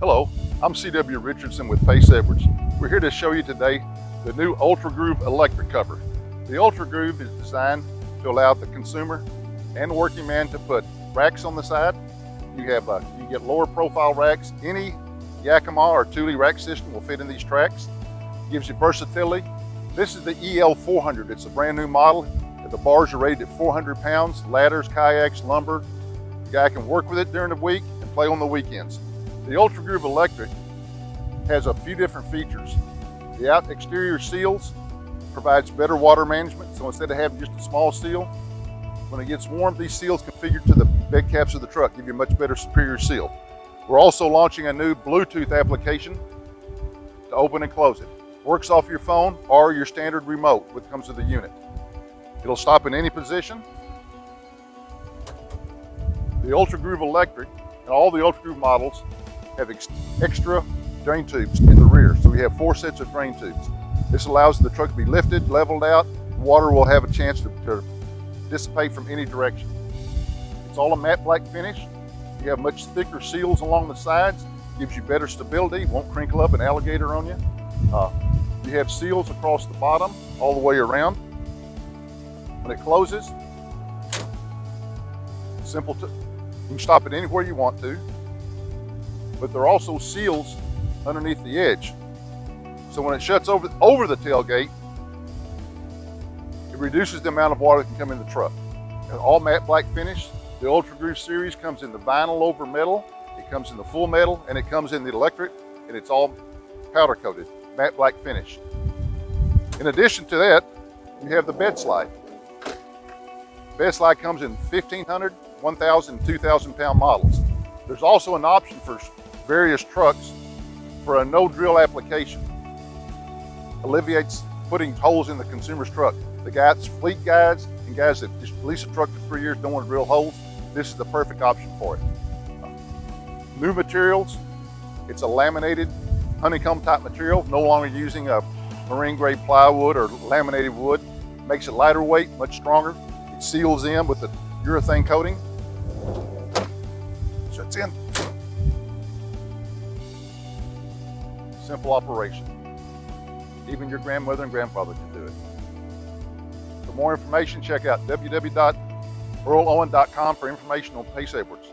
Hello, I'm C.W. Richardson with Pace Edwards. We're here to show you today the new Ultra Groove electric cover. The Ultra Groove is designed to allow the consumer and the working man to put racks on the side. You get lower profile racks. Any Yakima or Thule rack system will fit in these tracks. Gives you versatility. This is the EL400. It's a brand new model. The bars are rated at 400 pounds. Ladders, kayaks, lumber. The guy can work with it during the week and play on the weekends. The Ultra Groove Electric has a few different features. The out exterior seals provides better water management, so instead of having just a small seal, when it gets warm, these seals configured to the bed caps of the truck give you a much better, superior seal. We're also launching a new Bluetooth application to open and close it. Works off your phone or your standard remote, which comes with the unit. It'll stop in any position. The Ultra Groove Electric and all the Ultra Groove models have extra drain tubes in the rear. So we have 4 sets of drain tubes. This allows the truck to be lifted, leveled out. Water will have a chance to dissipate from any direction. It's all a matte black finish. You have much thicker seals along the sides. Gives you better stability, won't crinkle up an alligator on you. You have seals across the bottom all the way around. When it closes, you can stop it anywhere you want to. But there are also seals underneath the edge. So when it shuts over the tailgate, it reduces the amount of water that can come in the truck. All matte black finish. The Ultra Groove series comes in the vinyl over metal, it comes in the full metal, and it comes in the electric, and it's all powder coated, matte black finish. In addition to that, you have the bed slide. Bed slide comes in 1,500, 1,000, 2,000 pound models. There's also an option for various trucks for a no drill application. Alleviates putting holes in the consumer's truck. The guys, fleet guys, and guys that just lease a truck for 3 years don't want to drill holes, this is the perfect option for it. New materials, it's a laminated honeycomb type material, no longer using a marine grade plywood or laminated wood. Makes it lighter weight, much stronger. It seals in with the urethane coating. Shuts in. Simple operation. Even your grandmother and grandfather can do it. For more information, check out www.earlowen.com for information on Pace Edwards.